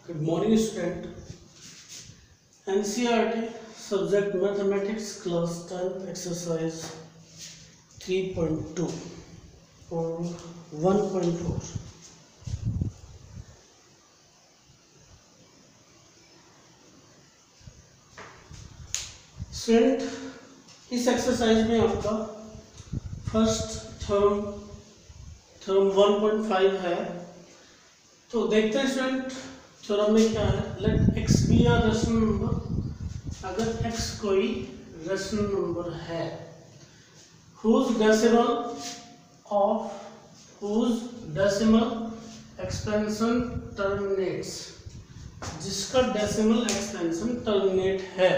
Good morning, student. NCERT subject mathematics class 10 exercise 3.2 or 1.4. Student, इस exercise में आपका first theorem 1.5 है। तो देखते हैं स्टूडेंट थ्योरम में क्या है। Let x be a rational number. अगर x कोई रेशनल नंबर है whose decimal expansion terminates, जिसका डेसिमल एक्सपेंशन टर्मिनेट है,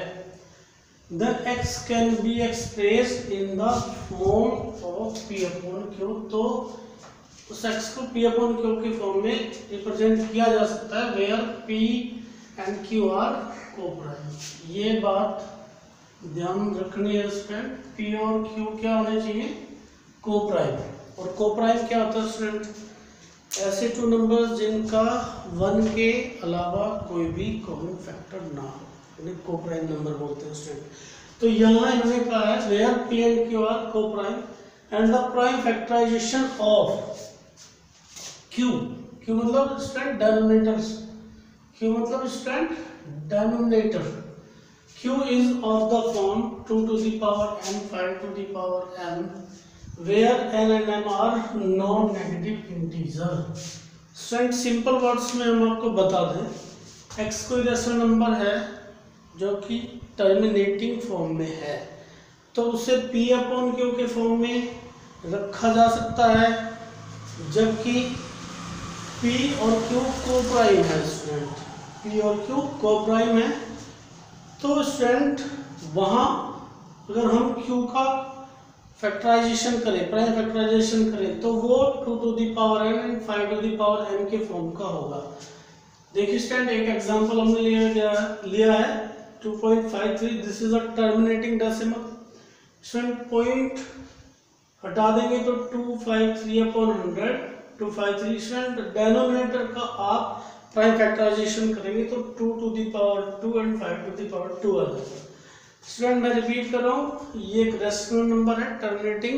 then x can be expressed in the form of p upon q। तो उस x को p upon q के form में रिप्रेजेंट किया जा सकता है where p and q are co-prime। ये बात ध्यान रखनी है स्टूडेंट, p और q क्या होने चाहिए, co-prime। और co-prime क्या होता है स्टूडेंट, ऐसे टू नंबर्स जिनका 1 के अलावा कोई भी कॉमन फैक्टर ना हो, इन्हें co-prime नंबर बोलते हैं स्टूडेंट। तो यहाँ इन्होंने कहा है where p and q are co-prime and the prime factorization of q मतलब स्टूडेंट डेनोमिनेटर्स, q मतलब student denominator, q is of the form 2 to the power n 5 to the power m where n and m are non-negative integer। Student simple words में हम आपको बता दें, x कोई rational number है जो कि टर्मिनेटिंग फॉर्म में है, तो उसे p अपॉन q के फॉर्म में रखा जा सकता है, जबकि p और q को-प्राइम है स्टूडेंट, p और q को-प्राइम है। तो स्टूडेंट वहाँ अगर हम q का फैक्टराइजेशन करें, प्राइम फैक्टराइजेशन करें, तो वो 2 to the power n and 5 to the power m के फॉर्म का होगा। देखिए स्टूडेंट, एक एग्जांपल हमने लिया है 2.53, this is a terminating decimal. Student point हटा देंगे तो 253 अपॉन 100 253। स्टूडेंट डेनोमिनेटर का आप प्राइम फैक्टराइजेशन करेंगे तो 2 to the power 2 and 5 to the power 2 आ जाएगा। स्टूडेंट मैं रिपीट कर रहा हूँ, ये एक रेशनल नंबर है टर्मिनेटिंग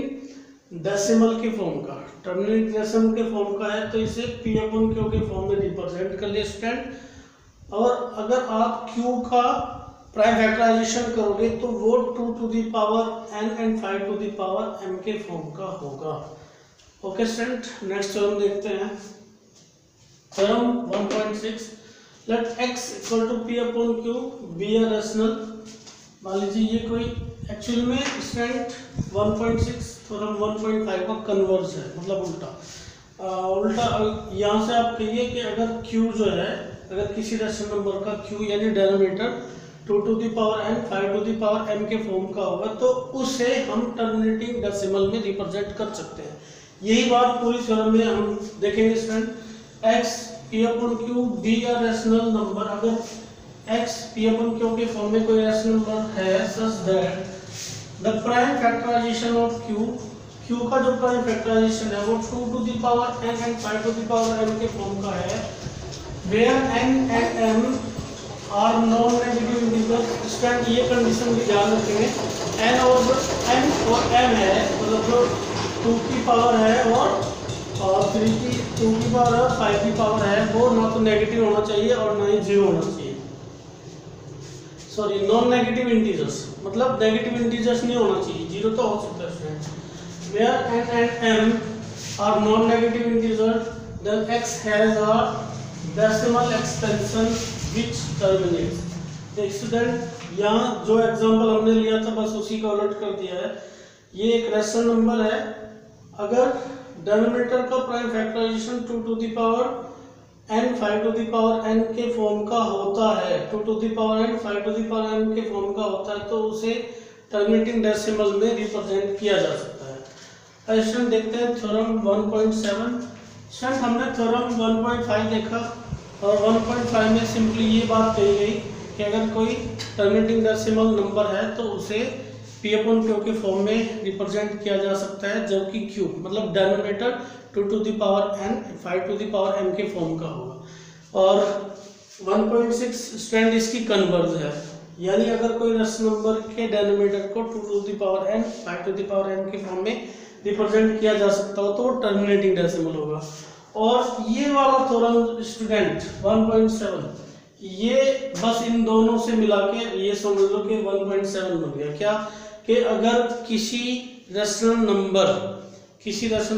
डेसिमल के फॉर्म का, टर्मिनेटिंग डेसिमल के फॉर्म का है, तो इसे p अपॉन q के फॉर्म में रिप्रेजेंट कर लिए स्टूडेंट। और अगर आप q का प्राइम फैक्टराइजेशन करोगे तो वो 2 to the power n and 5 to the power m के फॉर्म का होगा। ओके स्टूडेंट, नेक्स्ट थ्योरम देखते हैं। Theorem 1.6, let x equal to p upon q be a rational. मान लीजिए ये कोई एक्चुअल में स्टूडेंट 1.6 थ्योरम 1.5 का कन्वर्स है, मतलब उल्टा यहाँ से आप कहिए कि अगर q जो है, अगर किसी रेशनल नंबर का q यानी denominator 2 to the power n 5 to the power m के फॉर्म का होगा, तो उसे हम टर्मिनेटिंग डेसिमल में रिप्रेजेंट कर सकते हैं। यही बात पूरी थ्योरम में हम देखेंगे student. x p upon q be a rational number, अगर x p अपॉन q के फॉर्म में कोई रेशनल नंबर है such that the prime factorization of q का जो प्राइम फैक्टराइजेशन है वो 2 to the power n and 5 to the power m के फॉर्म का है, where n and m are non-negative integers। Student ये कंडीशन भी ध्यान रखेंगे, n और m है, मतलब जो 2 की पावर है और 3 की 2 की पावर है और 5 की पावर है, वो ना तो नेगेटिव होना चाहिए और ना ही जीरो होना चाहिए। सॉरी, नॉन नेगेटिव इंटीजर्स, मतलब नेगेटिव इंटीजर्स नहीं होना चाहिए, जीरो तो हो सकता है student. Where n and m are non-negative integers, then x has a decimal expansion which terminates। एक स्टूडेंट यहाँ जो एग्जांपल हमने लिया था बस उसी का उलट कर दिया है। ये एक रेशनल नंबर है, अगर डेनोमिनेटर का prime factorisation 2 to the power n 5 to the power n के फॉर्म का होता है, 2 to the power n 5 to the power n के फॉर्म का होता है, तो उसे टर्मिनेटिंग डेसिमल में रिप्रेजेंट किया जा सकता है। स्टूडेंट देखते हैं थ्योरम 1.7। स्टूडेंट हमने थ्योरम 1.5 देखा और 1.5 में सिंपली ये बात कही गई कि अगर कोई टर्मिनेटिंग डेसिमल नंबर है तो उसे p अपॉन q के फॉर्म में रिप्रेजेंट किया जा सकता है, जबकि q मतलब denominator 2 to the power n 5 to the power m के फॉर्म का होगा। और 1.6 स्टूडेंट इसकी कन्वर्ज है, यानी अगर कोई रेशनल नंबर के डिनोमिनेटर को 2 to the power n 5 to the power n के फॉर्म में रिप्रेजेंट किया जा सकता हो तो वो टर्मिनेटिंग डेसिमल होगा। और ये वाला थ्योरम स्टूडेंट 1.7, ये बस इन दोनों से मिला के ये समझ लो कि 1.7 बन गया। क्या कि अगर किसी रेशनल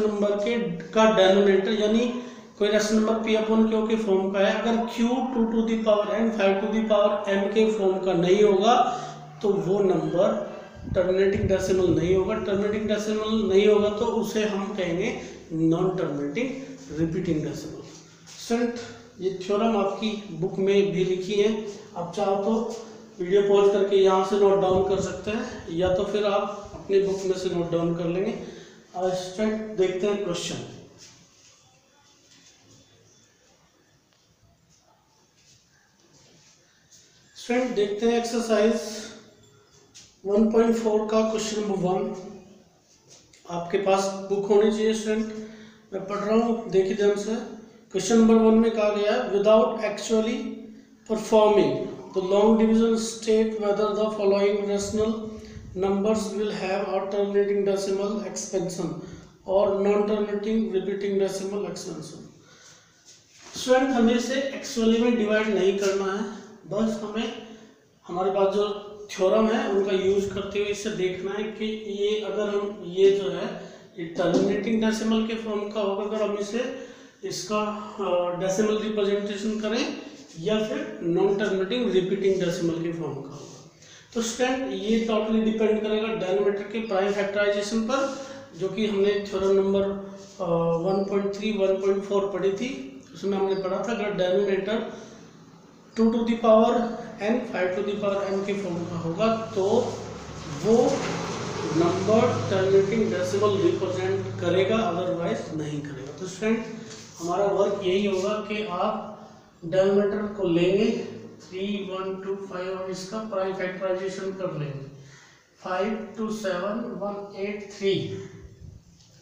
नंबर के का डिनोमिनेटर यानी कोई rational number p upon q के फॉर्म का है, अगर q 2 to the power n 5 to the power m के फॉर्म का नहीं होगा तो वो नंबर टर्मिनेटिंग डेसिमल नहीं होगा। टर्मिनेटिंग डेसिमल नहीं होगा तो उसे हम कहेंगे non terminating repeating decimal. Student ये थ्योरम आपकी बुक में भी लिखी है, आप चाहो तो वीडियो पॉज करके यहाँ से नोट डाउन कर सकते हैं या तो फिर आप अपनी बुक में से नोट डाउन कर लेंगे। स्टूडेंट देखते हैं क्वेश्चन। स्टूडेंट देखते हैं एक्सरसाइज 1.4 का क्वेश्चन नंबर 1। आपके पास बुक होनी चाहिए स्टूडेंट, मैं पढ़ रहा हूँ, देखिए ध्यान से। क्वेश्चन नंबर 1 में कहा गया है without actually performing the long division state whether the following rational numbers will have a terminating decimal expansion और non terminating repeating decimal expansion. Student हमें इसे एक्चुअली में डिवाइड नहीं करना है, बस हमें हमारे पास जो थ्योरम है उनका यूज करते हुए इसे देखना है कि ये अगर हम ये जो है ये टर्मिनेटिंग डेसिमल के फॉर्म का होगा अगर हम इसे इसका डेसिमल रिप्रेजेंटेशन करें या फिर नॉन टर्मिनेटिंग रिपीटिंग डेसिमल के फॉर्म का होगा। तो स्टूडेंट ये टोटली डिपेंड करेगा डिनोमिनेटर के प्राइम फैक्टराइजेशन पर, जो कि हमने थ्योरम नंबर 1.3 1.4 पढ़ी थी, उसमें हमने पढ़ा था अगर denominator 2 to the power n 5 to the power n के फॉर्म का होगा तो वो नंबर टर्मिनेटिंग डेसिमल रिप्रेजेंट करेगा, अदरवाइज नहीं करेगा। तो स्टूडेंट हमारा वर्क यही होगा कि आप डिनोमिनेटर को लेंगे 3 1 2 5 और इसका प्राइम फैक्टराइजेशन कर लेंगे 5 2 7 1 8 3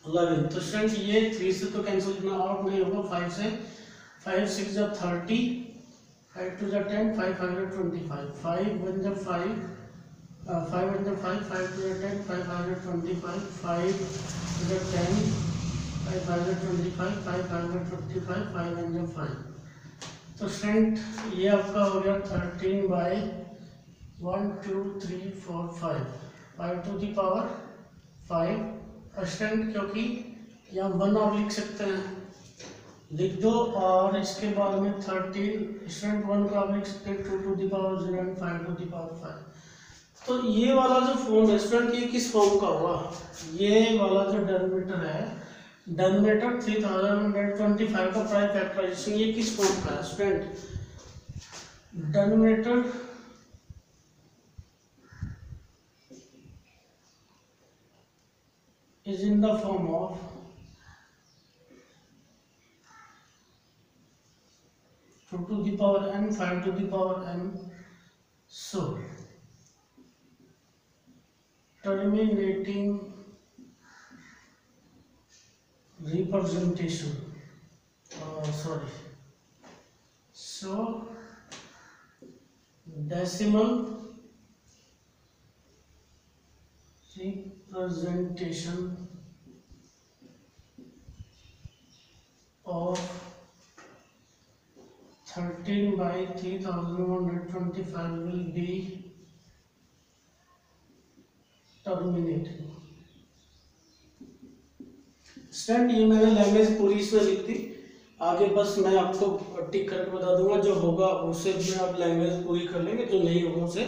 11। तो स्टूडेंट ये 3 से तो कैंसिल करना आउट नहीं होगा, 5 से 5 6 जा 30 5 2 जा 10 5 5 जा 25 5 1 जा 5 5 1 जा 5 5 2 जा 10 5 5 जा 25 5 2 जा 10 5 5 जा 25 5 5 जा 25 5 1 जा 5। तो स्टूडेंट ये आपका हो गया 13 by 1 2 3 4 5 5 to the power 5। Student क्योंकि यहाँ 1 आप लिख सकते हैं, लिख दो, और इसके बाद में 13 स्टूडेंट 1 का आप लिख सकते हैं 2 to the power 0 and 5 to the power 5। तो ये वाला जो फॉर्म है स्टूडेंट ये किस फॉर्म का होगा, ये वाला जो डिनोमिनेटर है डिनोमिनेटर 3125 का प्राइम फैक्टराइजेशन ये किस फॉर्म का है student, denominator is in the form of 2 to the power n 5 to the power n, so terminating representation so decimal representation of 13 by 3125 will be terminating। Student ये मैंने language पूरी इसमें लिख दी, आगे बस मैं आपको टिक करके बता दूंगा, जो होगा उसे में आप लैंग्वेज पूरी कर लेंगे, जो नहीं होगा उसे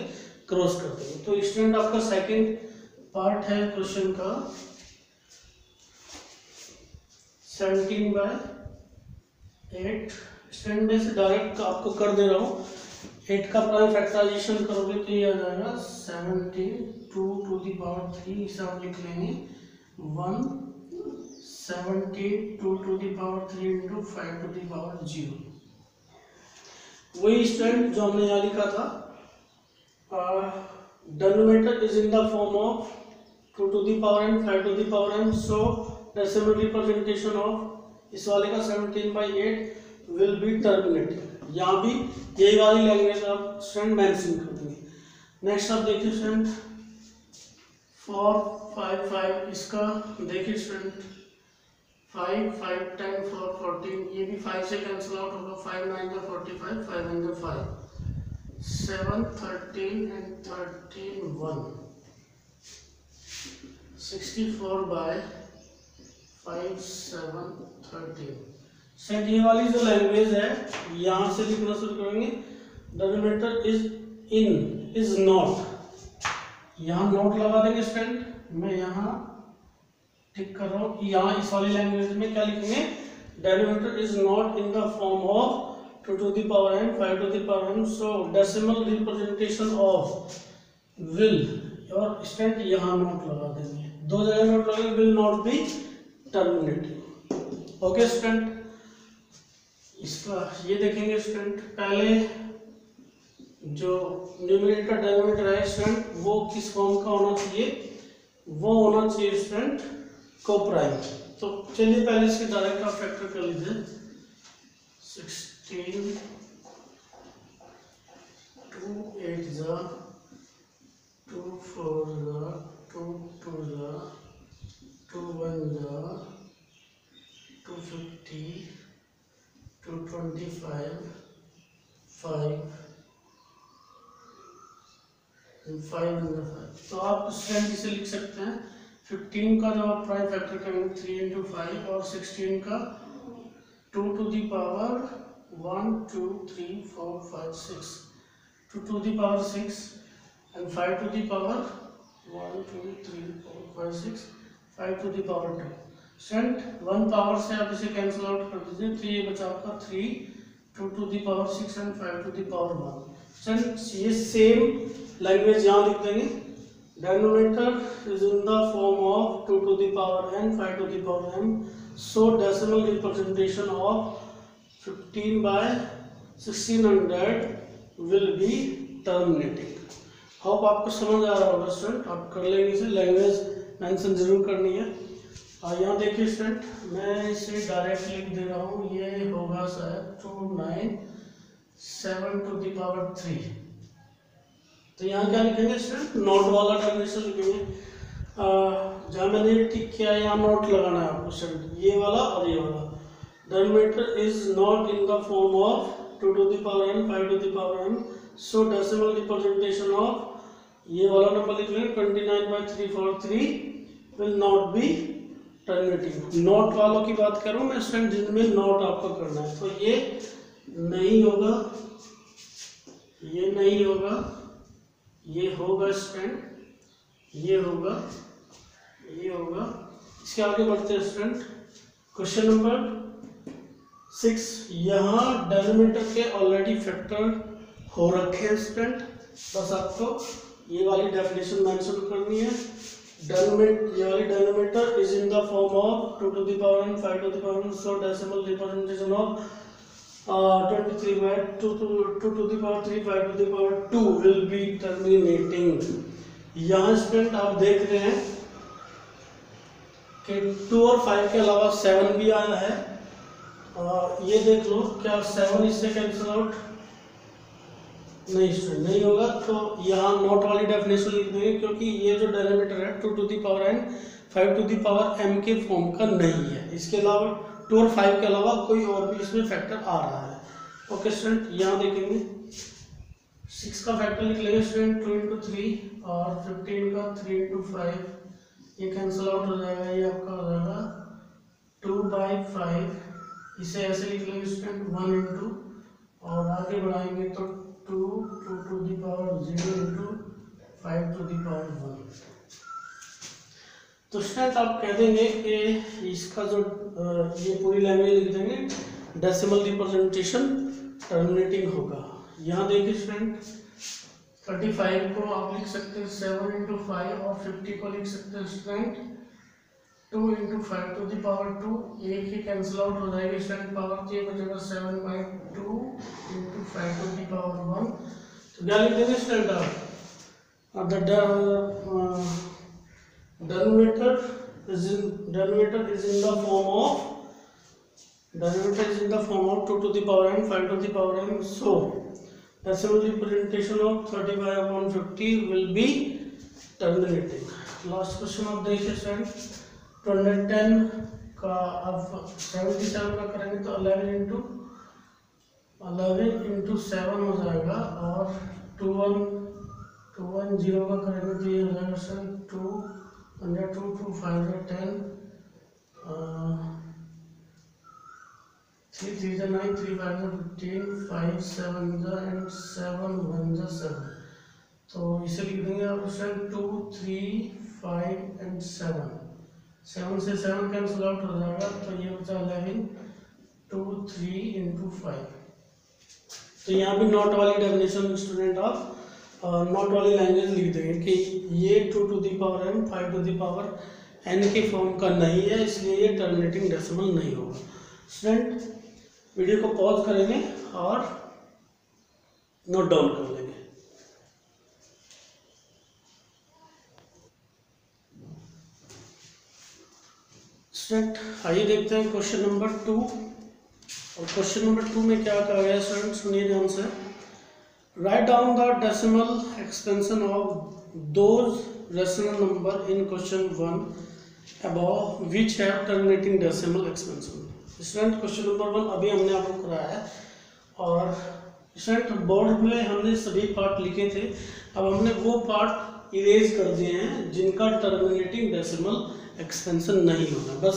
क्रॉस कर देंगे। तो स्टूडेंट आपका सेकंड पार्ट है क्वेश्चन का 17 बाय 8। स्टूडेंट में से डायरेक्ट आपको कर दे रहा हूँ, 8 का प्राइम फैक्टराइजेशन करोगे तो ये आ जाएगा 17 2 टू दी पावर 3, इसे आप लिख लेंगे 1 17 2 to the power 3 into 5 to the power 0। वही स्टूडेंट जो हमने यहाँ लिखा था, denominator is in the form of 2 to the power n 5 to the power n, so decimal representation of इस वाले का 17 by 8 will be terminating। यहाँ भी यही वाली लैंग्वेज आप स्टूडेंट मेंशन कर देंगे। नेक्स्ट आप देखिए स्टूडेंट 4 5 5 इसका देखिए स्टूडेंट 5 5 10 4 14 ये भी 5 से कैंसिल आउट होगा 5 9 जा 45 5 9 जा 5 7 13 and 13 1 64 by 5 7 13। सेट ये वाली जो लैंग्वेज है यहाँ से लिखना शुरू करेंगे। Denominator is in is not, यहाँ नोट लगा देंगे स्टूडेंट। मैं यहाँ टिक कर रहा हूँ। यहाँ इस वाली लैंग्वेज में क्या लिखेंगे, denominator is not in the form of 2 to the power n 5 to the power n, so decimal representation of will और स्टूडेंट यहाँ नोट लगा देंगे, दो जगह नोट लगाएंगे, will not be terminating। Okay student, इसका ये देखेंगे स्टूडेंट। पहले जो न्यूमरेटर डिनोमिनेटर है स्टूडेंट वो किस फॉर्म का होना चाहिए, वो होना चाहिए स्टूडेंट कोप्राइम। तो चलिए पहले इसके डायरेक्ट आप फैक्टर कर लीजिए। 16 2 8 जा 2 4 जा 2 2 जा 2 1 जा 250 225 5 5 तो आप स्टूडेंट इसे लिख सकते हैं 15 का जब आप प्राइम फैक्टर करेंगे 3 into 5 और 16 का 2 to the power 1 2 3 4 5 6 2 to the power 6 and 5 to the power 1 2 3 4 5 6 5 to the power 2। Student 1 power से आप इसे कैंसिल आउट कर दीजिए, तो ये बचा आपका 3 2 to the power 6 and 5 to the power 1। Student ये सेम लैंग्वेज यहाँ लिख देंगे। Denominator is in the form of 2 to the power n 5 to the power m, so decimal representation of 15 by 1600 will be terminating। Hope आपको समझ आ रहा होगा student, आप कर लेंगे इसे, लैंग्वेज मेंशन जरूर करनी है। और यहाँ देखिए स्टूडेंट मैं इसे डायरेक्ट लिख दे रहा हूँ, ये होगा शायद 297 to the power 3। तो यहाँ क्या लिखेंगे स्टूडेंट, नोट वाला डेफिनेशन लिखेंगे। जहाँ मैंने टिक किया यहाँ नोट लगाना है आपको स्टूडेंट, ये वाला और ये वाला। Denominator is not in the form of 2 to the power n 5 to the power m, so decimal representation of ये वाला नंबर लिख लेंगे 29/343 will not be terminating. Note वालों की बात करूं मैं स्टूडेंट, जिनमें नोट आपको करना है, तो ये नहीं होगा, ये नहीं होगा, ये होगा स्टूडेंट, ये होगा, ये होगा। इसके आगे बढ़ते हैं स्टूडेंट। क्वेश्चन नंबर 6, यहाँ डिनोमिनेटर के ऑलरेडी फैक्टर हो रखे हैं स्टूडेंट, बस आपको ये वाली डेफिनेशन मेंशन करनी है। Denominator is in the form of 2 to the power n 5 to the power n, so decimal representation of 23 by 2 to the power 3 5 to the power 2 will be terminating। यहाँ student आप देख रहे हैं कि 2 और 5 के अलावा 7 भी आया है। ये देख लो क्या 7 इससे कैंसिल आउट नहीं स्टूडेंट, नहीं होगा। तो यहाँ नोट वाली डेफिनेशन लिख देंगे, क्योंकि ये जो डिनोमिनेटर है 2 to the power n 5 to the power m के फॉर्म का नहीं है। इसके अलावा 2 और 5 के अलावा कोई और भी इसमें फैक्टर आ रहा है। ओके स्टूडेंट, यहाँ देखेंगे 6 का फैक्टर लिख लेंगे स्टूडेंट 2 into 3 और 15 का 3 into 5, ये कैंसिल आउट हो जाएगा, ये आपका हो जाएगा 2/5। इसे ऐसे लिख लेंगे स्टूडेंट 1 into, और आगे बढ़ाएंगे तो 2 to the power 0 into 5 to the power 1। तो स्टूडेंट आप कह देंगे कि इसका जो ये पूरी लैंग्वेज लिख देंगे, डेसिमल रिप्रेजेंटेशन टर्मिनेटिंग होगा। यहाँ देखिए स्टूडेंट 35 को आप लिख सकते हैं 7 into 5 और 50 को लिख सकते हैं student 2 into 5 to the power 2, एक ही कैंसिल आउट हो जाएगी स्टूडेंट, पावर के बचेगा 7/2 into 5 to the power 1। तो क्या लिख देंगे स्टूडेंट आप, the denominator is in the form of denominator is in the form of 2 to the power n, 5 to the power n. So decimal representation of 35/50 will be terminating. Last question आप देखिए student, 210 का अब 77 का करेंगे तो 11 into 7 हो जाएगा, और 210 का करेंगे तो ये हो जाएगा सर 2 2 2 5 10 3 3 9 3 5 15 5 7 and 7 1 7, तो इसे लिख देंगे आप सर 2 3 5 and 7, 7 से 7 कैंसिल आउट हो जाएगा, तो ये बचा 11 2 3 इंटू 5। तो यहाँ भी नॉट वाली डेफिनेशन स्टूडेंट आप नॉट वाली लैंग्वेज लिख देंगे कि ये 2 to the power n 5 to the power n के फॉर्म का नहीं है, इसलिए ये टर्मिनेटिंग डेसिमल नहीं होगा। स्टूडेंट वीडियो को पॉज करेंगे और नोट डाउन कर लेंगे। स्टूडेंट आइए देखते हैं क्वेश्चन नंबर 2, और क्वेश्चन नंबर 2 में क्या कहा गया स्टूडेंट, सुनिए ध्यान से। Write down the decimal expansion of those rational number in question 1 above which have terminating decimal expansion. Student question number 1 अभी हमने आपको कराया है, और स्टूडेंट बोर्ड में हमने सभी पार्ट लिखे थे, अब हमने वो पार्ट इरेज कर दिए हैं जिनका टर्मिनेटिंग डेसिमल एक्सपेंशन नहीं होगा। बस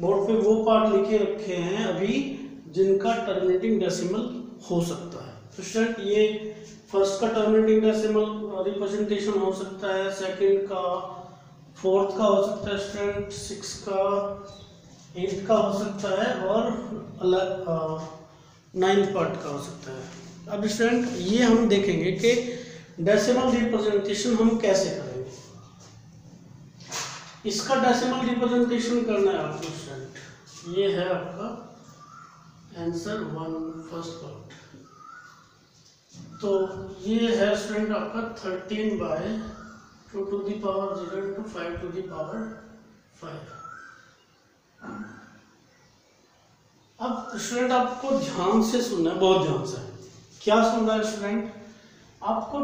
बोर्ड पे वो पार्ट लिखे रखे हैं अभी जिनका टर्मिनेटिंग डेसिमल हो सकता है। तो स्टूडेंट ये फर्स्ट का टर्मिनेटिंग डेसिमल रिप्रेजेंटेशन हो सकता है, सेकंड का, फोर्थ का हो सकता है स्टूडेंट, 6 का, 8 का हो सकता है, और 9th पार्ट का हो सकता है। अब स्टूडेंट ये हम देखेंगे कि डेसिमल रिप्रेजेंटेशन हम कैसे करेंगे। इसका डेसिमल रिप्रेजेंटेशन करना है आपको स्टूडेंट, ये है आपका आंसर 1 फर्स्ट पार्ट। तो ये है स्टूडेंट आपका 13/2 to the power 0 into 5 to the power 5। अब स्टूडेंट आपको ध्यान से सुनना है, बहुत ध्यान से। क्या सुनना है स्टूडेंट, आपको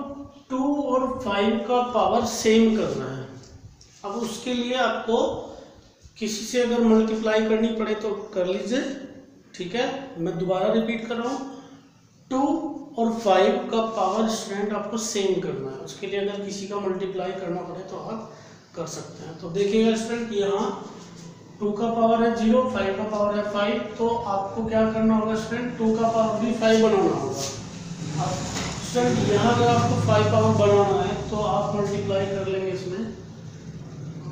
2 और 5 का पावर सेम करना है। अब उसके लिए आपको किसी से अगर मल्टीप्लाई करनी पड़े तो कर लीजिए, ठीक है। मैं दोबारा रिपीट कर रहा हूँ, 2 और 5 का पावर स्टूडेंट आपको सेम करना है। उसके लिए अगर किसी का मल्टीप्लाई करना पड़े तो आप कर सकते हैं। तो देखिएगा स्टूडेंट, यहाँ 2 का पावर है 0, 5 का पावर है 5, तो आपको क्या करना होगा स्टूडेंट, 2 का पावर भी 5 बनाना होगा। अब स्टूडेंट यहाँ अगर आपको 5 पावर बनाना है तो आप मल्टीप्लाई कर लेंगे, इसमें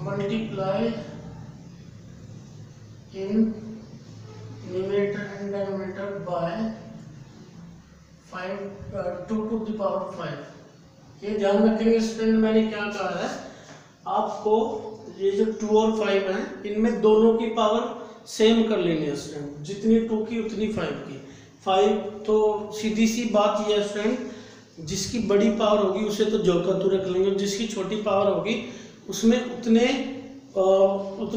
multiply in numerator and denominator by 2 to the power 5। ये ध्यान रखेंगे स्टूडेंट, मैंने क्या कहा है आपको, ये जो 2 और 5 हैं इनमें दोनों की पावर सेम कर लेनी है स्टूडेंट, जितनी 2 की उतनी 5 की। 5 तो सीधी सी बात ये है स्टूडेंट, जिसकी बड़ी पावर होगी उसे तो जो का तू रख लेंगे, जिसकी छोटी पावर होगी उसमें उतने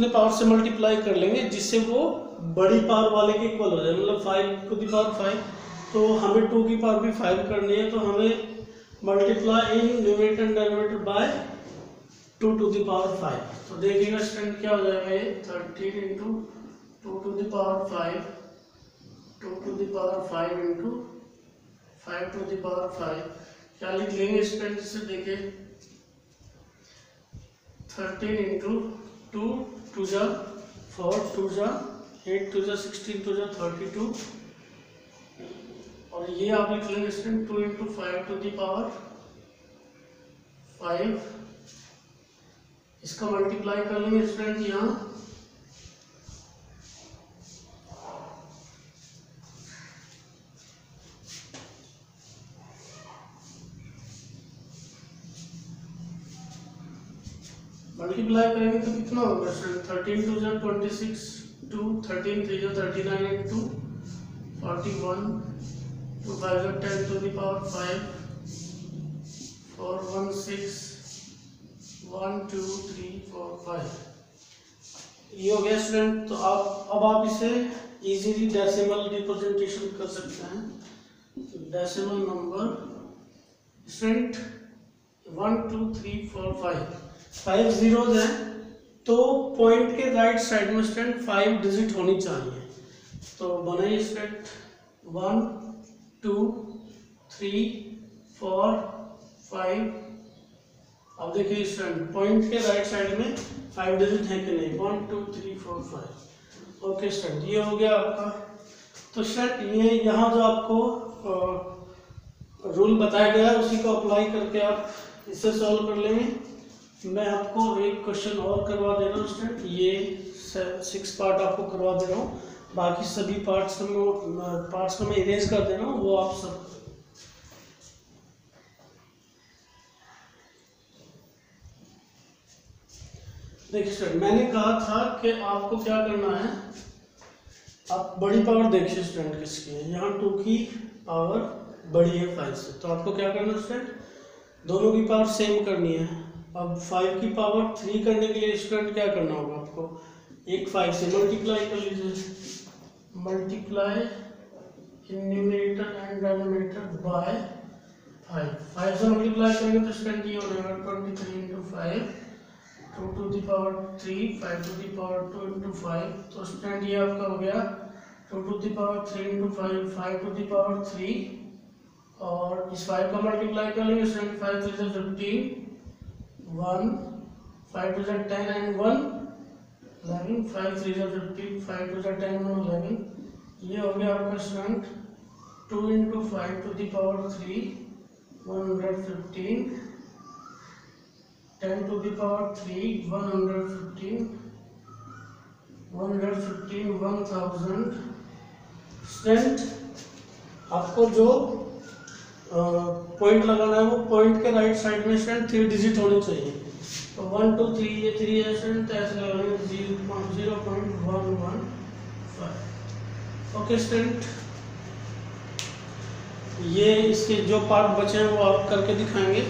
पावर से मल्टीप्लाई कर लेंगे जिससे वो बड़ी पावर वाले के इक्वल हो जाए। मतलब 5 to the power 5, तो हमें 2 की पावर भी 5 करनी है, तो हमें multiply in numerator and denominator by 2 to the power 5। तो देखिएगा स्टूडेंट क्या हो जाएगा, ये 13 into 2 to the power 5, 2 to the power 5 into 5 to the power 5। क्या लिख लेंगे स्टूडेंट, इसे देखिए 13 इंटू 2 2 जा 4 2 जा 8 2 जा 16 2 जा 32, और ये आप लिख लेंगे student 2 into 5 to the power 5। इसका मल्टीप्लाई कर लेंगे स्टूडेंट यहाँ, मल्टीप्लाई करेंगे तो कितना होगा स्टूडेंट, 13 2 जा 26, 2 13 3 जा 39 and 2 41, 2 5 जा 10 to the power 5, 4 1 6 1 2 3 4 5। ये हो गया स्टूडेंट। तो अब आप इसे इजीली डेसिमल रिप्रेजेंटेशन कर सकते हैं। डेसिमल नंबर स्टूडेंट 1 2 3 4 5 जीरोज हैं, तो पॉइंट के राइट साइड में स्टूडेंट 5 डिजिट होनी चाहिए। तो बनाइए स्टूडेंट 1 2 3 4 5। अब देखिए स्टूडेंट पॉइंट के राइट साइड में 5 डिजिट है कि नहीं, 1 2 3 4 5। ओके स्टूडेंट, ये हो गया आपका। तो स्टूडेंट ये यहाँ जो आपको रूल बताया गया है उसी को अप्लाई करके आप इसे सॉल्व कर लेंगे। मैं आपको एक क्वेश्चन और करवा दे रहा हूँ स्टूडेंट, ये 6 पार्ट आपको करवा दे रहा हूँ, बाकी सभी पार्ट्स को मैं इरेज कर दे रहा हूँ, वो आप सब देखिए स्टूडेंट। मैंने कहा था कि आपको क्या करना है, आप बड़ी पावर देखिए स्टूडेंट किसकी है, यहाँ 2 की पावर बड़ी है 5 से, तो आपको क्या करना है स्टूडेंट, दोनों की पावर सेम करनी है। अब 5 की पावर 3 करने के लिए स्टूडेंट क्या करना होगा, आपको एक 5 से मल्टीप्लाई कर लीजिए, multiply in numerator and denominator by 5 से मल्टीप्लाई करेंगे तो स्टूडेंट ये हो जाएगा 23 × 5 2 to the power 3 5 to the power 2 into 5। तो स्टूडेंट ये आपका हो गया 2 to the power 3 into 5 5 to the power 3, और इस 5 का मल्टीप्लाई कर लेंगे स्टूडेंट, 5 3 से 15 1 5 2 से 10 and 1 11 5 3 से 15 5 2 से 10 1 11। ये हो गया आपका student 2 into 5 to the power 3 115 10 to the power 3 115 1000। Student आपको जो पॉइंट लगाना है वो पॉइंट के राइट साइड में स्टूडेंट 3 डिजिट होनी चाहिए। तो 1 2 3 ये 3 है स्टूडेंट, तो ऐसे लगाएंगे 0.115। ओके स्टूडेंट, ये इसके जो पार्ट बचे हैं वो आप करके दिखाएंगे।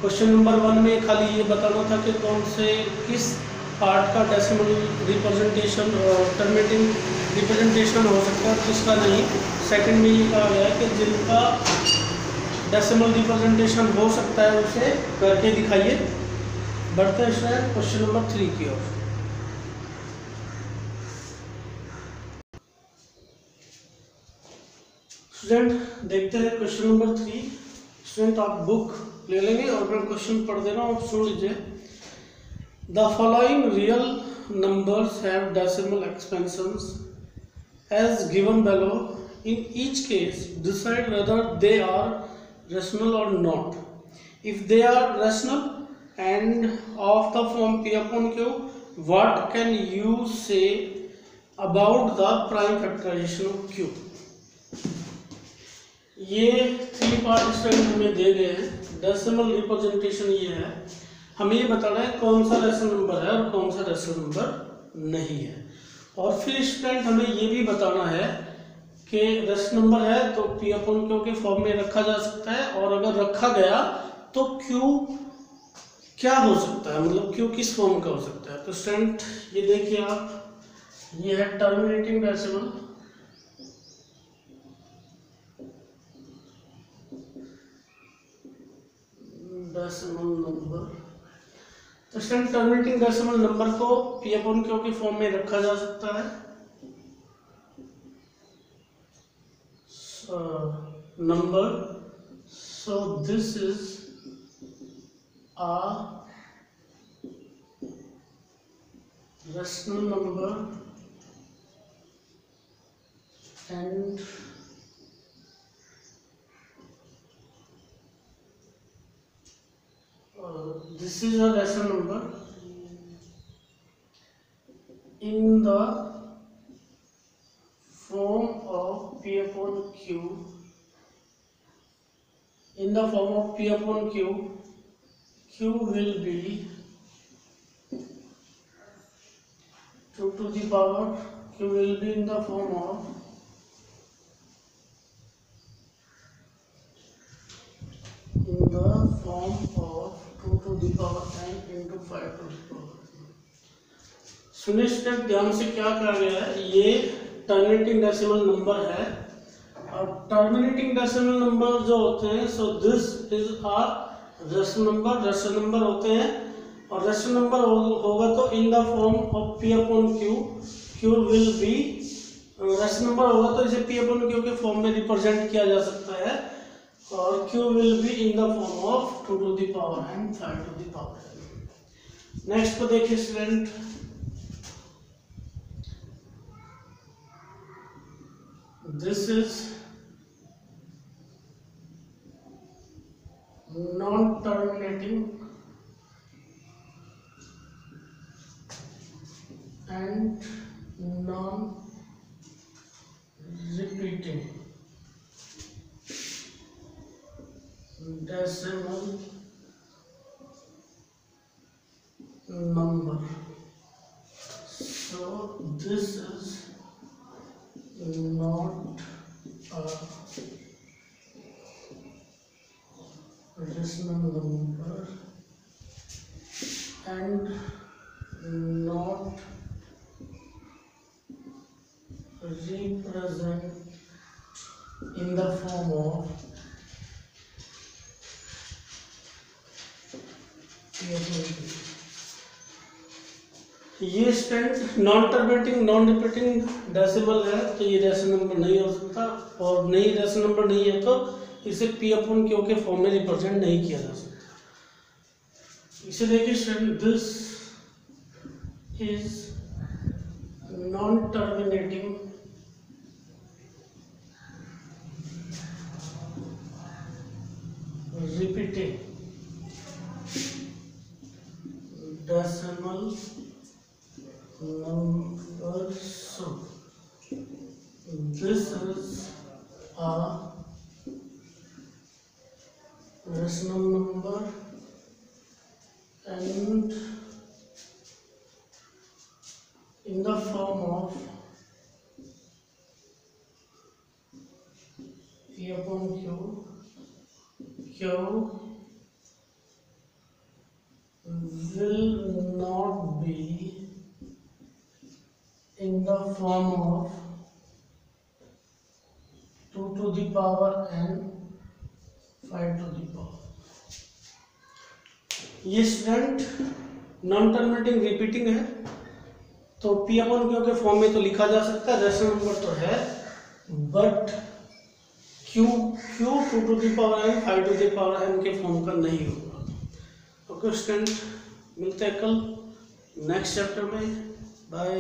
क्वेश्चन नंबर 1 में खाली ये बताना था कि कौन से किस पार्ट का डेसिमल रिप्रेजेंटेशन और टर्मिनेटिंग रिप्रेजेंटेशन हो सकता है, किसका नहीं। सेकंड में ये कहा गया है कि जिनका डेसिमल रिप्रेजेंटेशन हो सकता है उसे करके दिखाइए। बढ़ते हैं क्वेश्चन नंबर 3 की ओर। स्टूडेंट देखते हैं क्वेश्चन नंबर 3। स्टूडेंट आप बुक ले लेंगे और मैं क्वेश्चन पढ़ दे रहा हूँ, आप सुन लीजिए। The following real numbers have decimal expansions as given below. In each case decide whether they are rational or not. If they are rational and of the form P upon Q, what can you say about the prime factorization of Q? ये 3 part student हमें दे गए हैं। Decimal representation ये है, हमें ये बताना है कौन सा रेशनल नंबर है और कौन सा रेशनल नंबर नहीं है। और फिर स्टूडेंट हमें ये भी बताना है कि रेशनल नंबर है तो P अपॉन Q के फॉर्म में रखा जा सकता है, और अगर रखा गया तो Q क्या हो सकता है, मतलब Q किस फॉर्म का हो सकता है। तो स्टूडेंट ये देखिए आप, ये है टर्मिनेटिंग डेसिमल, डेसिमल नंबर। तो स्टूडेंट टर्मिनेटिंग डेसिमल नंबर को P अपॉन Q के फॉर्म में रखा जा सकता है। Number, so this is a rational number and this is a rational number in the form of P upon Q, in the form of P upon Q, Q will be 2 to the power, Q will be in the form of in the form of 2 to the power n into 5 to the power। सुनिए step ध्यान से क्या कहा गया है, ये terminating decimal number है। और टर्मिनेटिंग डेसिमल नंबर जो होते हैं, so this is a rational number. Rational number होते हैं और रेशनल नंबर होगा तो in the form of P upon Q. Q will be, rational number होगा तो इसे पी अपॉन क्यू के फॉर्म में रिप्रेजेंट किया जा सकता है और Q will be in the form of 2 to the power n 5 to the power n। Next को देखिए student, this is non-terminating and non-repeating decimal number. So this is not a rational number and not represent in the form of ये student non terminating non repeating decimal है तो ये rational number नहीं हो सकता, और नहीं रेशनल नंबर नहीं है तो इसे पी अपॉन क्यू के फॉर्म में रिप्रेजेंट नहीं किया जा सकता। इसे देखिए student, this is non terminating repeating decimal number. So this is a rational number and in the form of P upon Q. Q will not be in the form of 2 to the power n 5 to the power। ये student non terminating repeating है तो P upon Q के form में तो लिखा जा सकता है, रेशनल नंबर तो है, but Q 2 to the power n 5 to the power n के फॉर्म का नहीं होगा। ओके स्टूडेंट, मिलते हैं कल नेक्स्ट चैप्टर में। बाय।